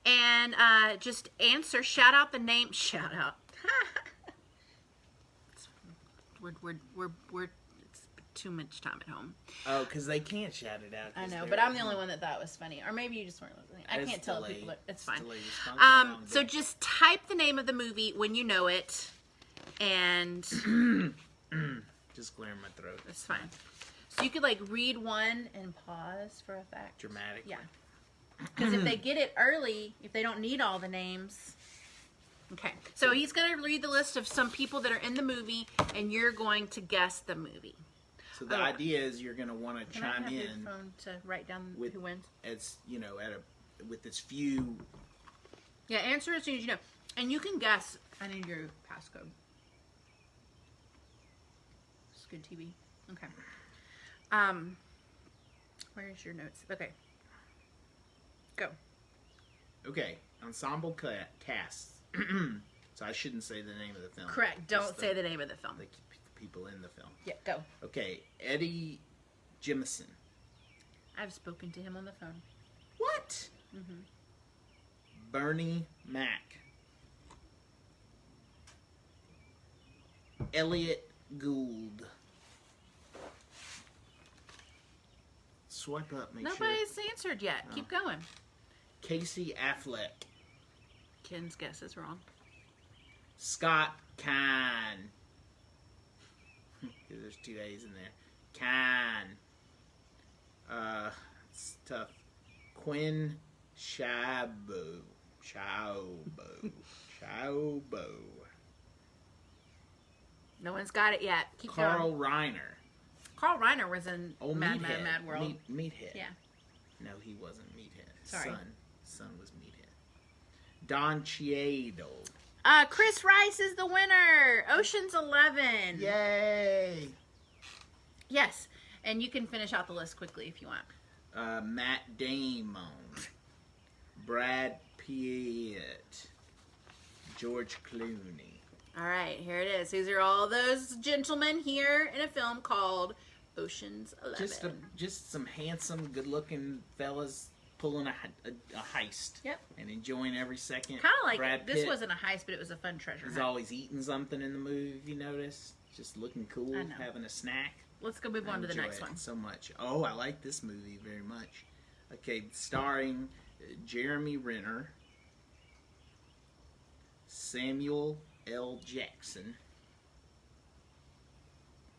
And just answer, shout out the name, shout out. We're too much time at home. Oh, because they can't shout it out. I know, but I'm the only one that thought it was funny. Or maybe you just weren't listening. I can't tell if people. It's fine. So just type the name of the movie when you know it, and just clearing my throat. it's fine. So you could like read one and pause for effect. Dramatic. Yeah. Because if they get it early, if they don't need all the names. Okay. So he's going to read the list of some people that are in the movie, and you're going to guess the movie. So the idea is you're going to want to Can chime I have in your phone to write down with, who wins? It's with this few. Yeah, answer as soon as you know, and you can guess. I need your passcode. It's good TV. Okay. Where's your notes? Okay. Go. Okay, ensemble casts. So I shouldn't say the name of the film. Correct. Don't say the name of the film. The people in the film. Yeah, go. Okay, Eddie Jemison. I've spoken to him on the phone. What? Mm-hmm. Bernie Mac. Elliot Gould. Swipe up, make sure. Nobody's answered yet. Keep going. Casey Affleck. Ken's guess is wrong. Scott Caan. There's 2 A's in there. Caan. It's tough. Quinn Shabo. No one's got it yet. Keep Carl going. Reiner. Carl Reiner was in Mad Meathead. World. Meathead. Yeah. No, he wasn't Meathead. Sorry. Son was Meathead. Don Cheadle. Chris Rice is the winner. Ocean's 11. Yay! Yes, and you can finish out the list quickly if you want. Matt Damon. Brad Pitt. George Clooney. All right, here it is. These are all those gentlemen here in a film called Ocean's 11. Just some handsome, good-looking fellas pulling a heist. Yep. And enjoying every second. Kind of like Brad this Pitt wasn't a heist, but it was a fun treasure He's hunt. always eating something in the movie, if you notice. Just looking cool, I know. having a snack. Let's go move on to the enjoy next it one. so much. Oh, I like this movie very much. Okay, starring Jeremy Renner, Samuel L. Jackson,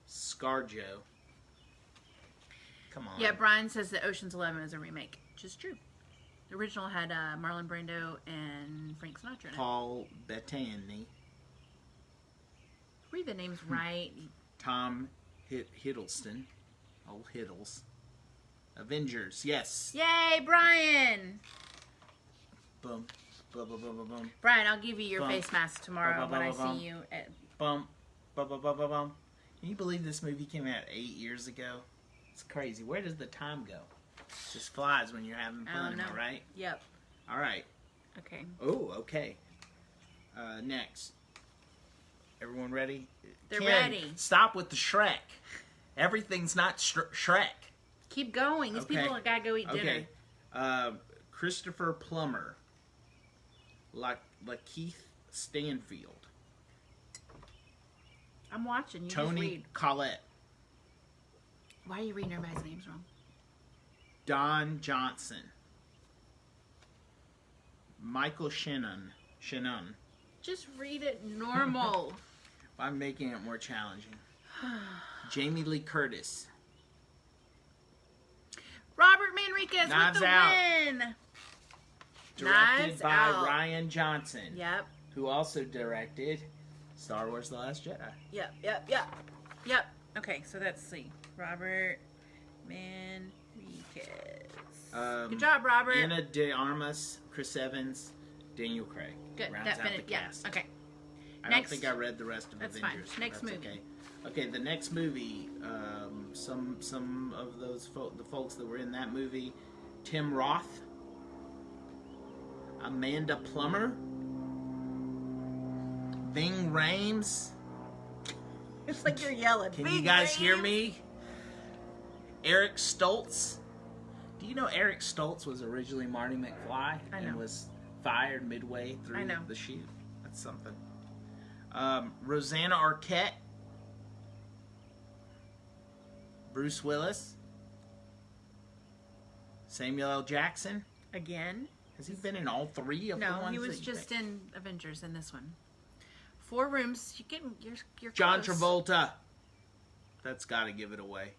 ScarJo. Come on. Yeah, Brian says that Ocean's 11 is a remake, which is true. The original had Marlon Brando and Frank Sinatra in it. Paul Bettany, Read the names right. Tom Hiddleston, old Hiddles. Avengers, yes. Yay, Brian! Boom, boom, boom, boom, boom, boom. Brian, I'll give you your Bump. face mask tomorrow Bum, bum, when I bum, bum. see you at... Bum, bum, bum, bum, bum, bum. Can you believe this movie came out 8 years ago? It's crazy. Where does the time go? It just flies when you're having I fun, don't know. am I right? Yep. All right. Okay. Oh, okay. Next. Everyone ready? They're Ken, ready. Stop with the Shrek. Everything's not Shrek. Keep going. These Okay. people gotta go eat dinner. Okay. Christopher Plummer. Lakeith Stanfield. I'm watching. You just Tony read. Collette. Why are you reading everybody's names wrong? Don Johnson. Michael Shannon. Just read it normal. I'm making it more challenging. Jamie Lee Curtis. Robert Manriquez Knives with the Out. win. Directed Knives by Out. Ryan Johnson. Yep. Who also directed Star Wars The Last Jedi. Yep. Okay, so let's see. Robert Manriquez. Good job, Robert. Anna de Armas, Chris Evans, Daniel Craig. Good. Rounds That out finished. the Yeah. cast. Okay. I Next. don't think I read the rest of That's fine. Avengers. Next That's movie. Okay. Okay, the next movie. Some of those the folks that were in that movie: Tim Roth, Amanda Plummer, Ving Rhames. It's like you're yelling. Can you guys hear me? Eric Stoltz. Do you know Eric Stoltz was originally Marty McFly I know. and was fired midway through I know. the shoot? That's something. Rosanna Arquette, Bruce Willis, Samuel L. Jackson. Again? Has he been in all three of the No, ones? he was that you just picked? in Avengers in this one. 4 rooms. You're John close. Travolta. That's got to give it away.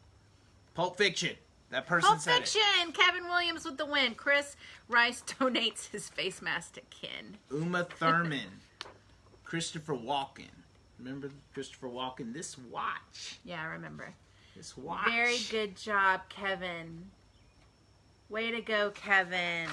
Pulp Fiction. That person Pulp said Fiction. Kevin Williams with the win. Chris Rice donates his face mask to Ken. it. Uma Thurman. Christopher Walken. Remember Christopher Walken? This watch. Yeah, I remember. This watch. Very good job, Kevin. Way to go, Kevin.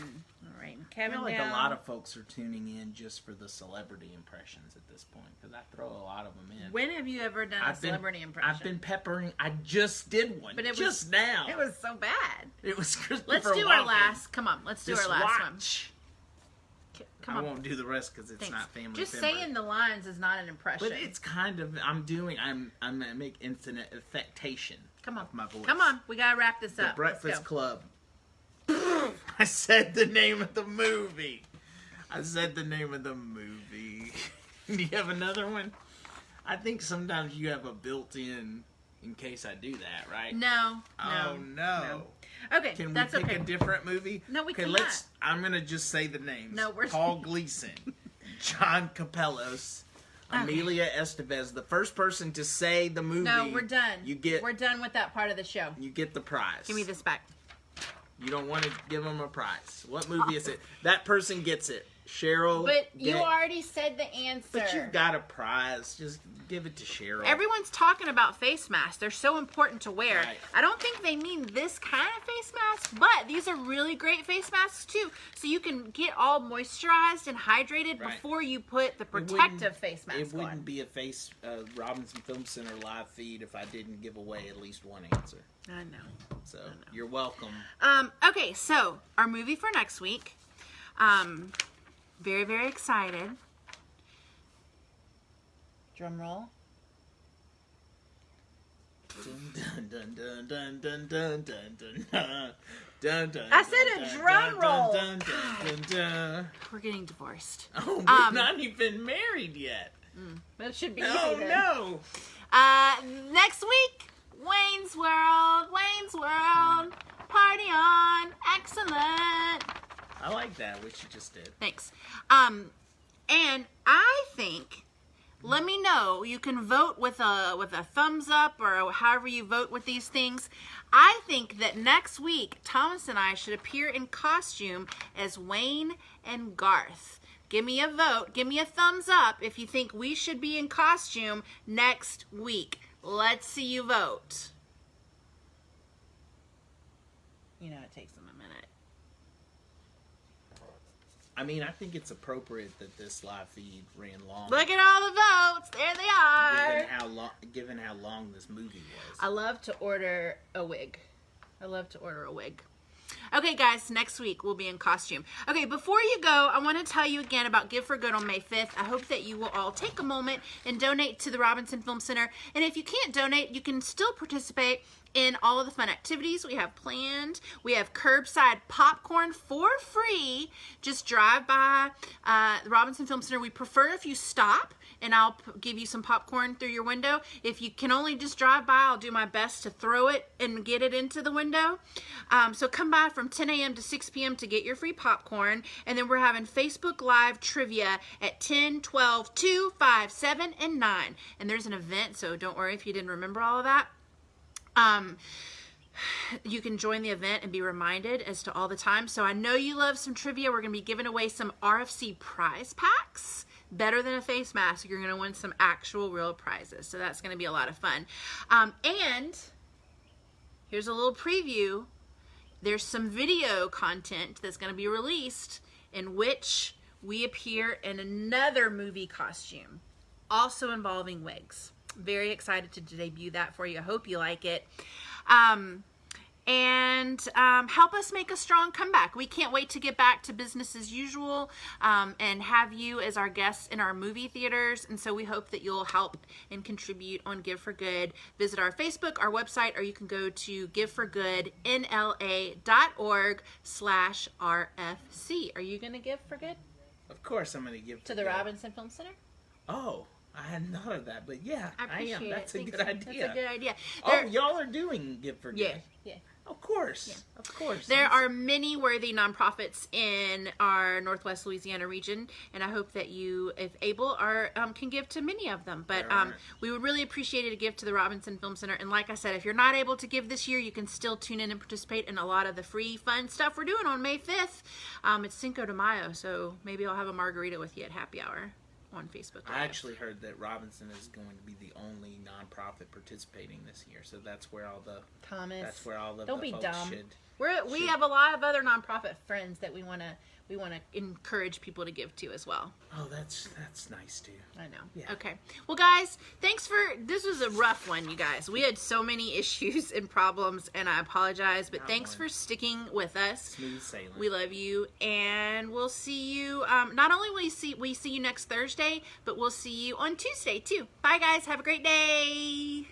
All right, I Kevin. feel like down. a lot of folks are tuning in just for the celebrity impressions at this point because I throw a lot of them in. When have you ever done a celebrity impression? I've been peppering. I just did one. But it was just now. It was so bad. It was Christopher Let's do Walken. our last. Come on, let's do This our last watch. one. Come I on. won't do the rest because it's Thanks. not family. Just friendly. saying the lines is not an impression. But it's kind of. I'm gonna make instant affectation. Come on, of my voice. Come on. We gotta wrap this The up. Breakfast Let's go. Club. I said the name of the movie. Do you have another one? I think sometimes you have a built-in case I do that, right? No. Oh no. Okay, Can we that's pick okay. a different movie? No, we okay, cannot. I'm gonna just say the names. No, we're Paul Gleason, John Capellos, Okay. Amelia Estevez. The first person to say the movie. No, we're done. We're done with that part of the show. You get the prize. Give me this back. You don't want to give them a prize. What movie is it? That person gets it. Cheryl. But you already said the answer. But you got a prize. Just give it to Cheryl. Everyone's talking about face masks. They're so important to wear. Right. I don't think they mean this kind of face mask, but these are really great face masks too. So you can get all moisturized and hydrated Right. before you put the It protective face mask It wouldn't on. be a Robinson Film Center live feed if I didn't give away at least one answer. I know. So you're welcome. Okay, so our movie for next week. Very, very excited. Drum roll. Dun, dun, dun, dun, dun, dun, dun, dun, dun, dun, dun, I said a dun, drum dun, roll. dun, dun, dun, dun. We're getting divorced. Oh, we're not even married yet. That should be easy Oh, then. no. Next week, Wayne's World, party on, excellent. I like that, what you just did. Thanks. And I think, let me know, you can vote with a thumbs up or however you vote with these things. I think that next week, Thomas and I should appear in costume as Wayne and Garth. Give me a vote. Give me a thumbs up if you think we should be in costume next week. Let's see you vote. You know, it takes them a minute. I mean, I think it's appropriate that this live feed ran long. Look at all the votes. There they are. Given how long this movie was. I love to order a wig. Okay, guys, next week we'll be in costume. Okay, before you go, I want to tell you again about Give for Good on May 5th. I hope that you will all take a moment and donate to the Robinson Film Center. And if you can't donate, you can still participate in all of the fun activities we have planned. We have curbside popcorn for free. Just drive by the Robinson Film Center. We prefer if you stop, and I'll give you some popcorn through your window. If you can only just drive by, I'll do my best to throw it and get it into the window. So come by from 10 a.m. to 6 p.m. to get your free popcorn. And then we're having Facebook Live trivia at 10, 12, 2, 5, 7, and 9. And there's an event, so don't worry if you didn't remember all of that. You can join the event and be reminded as to all the time. So I know you love some trivia. We're going to be giving away some RFC prize packs. Better than a face mask, you're going to win some actual real prizes. So that's going to be a lot of fun. And here's a little preview. There's some video content that's going to be released in which we appear in another movie costume, also involving wigs. Very excited to debut that for you. I hope you like it. And help us make a strong comeback. We can't wait to get back to business as usual and have you as our guests in our movie theaters. And so we hope that you'll help and contribute on Give for Good. Visit our Facebook, our website, or you can go to giveforgoodnla.org/RFC. Are you going to give for good? Of course I'm going to give To the Robinson Film Center? Oh, I hadn't thought of that, but yeah, I appreciate it. That's a good That's idea. a good idea. Oh, y'all are doing Give for Good. Yeah. Of course. Of course. There are many worthy nonprofits in our Northwest Louisiana region, and I hope that you, if able, can give to many of them. But we would really appreciate it to give to the Robinson Film Center. And like I said, if you're not able to give this year, you can still tune in and participate in a lot of the free, fun stuff we're doing on May 5th. It's Cinco de Mayo, so maybe I'll have a margarita with you at happy hour on Facebook Live. I actually heard that Robinson is going to be the only nonprofit participating this year, so that's where all the Don't be folks dumb. should We have a lot of other nonprofit friends that we want to encourage people to give to as well. Oh, that's nice too. I know. Yeah. Okay. Well, guys, this was a rough one, you guys. We had so many issues and problems, and I apologize, but thanks for sticking with us. Smooth sailing. We love you, and we'll see you. Not only will we see you next Thursday, but we'll see you on Tuesday too. Bye, guys. Have a great day.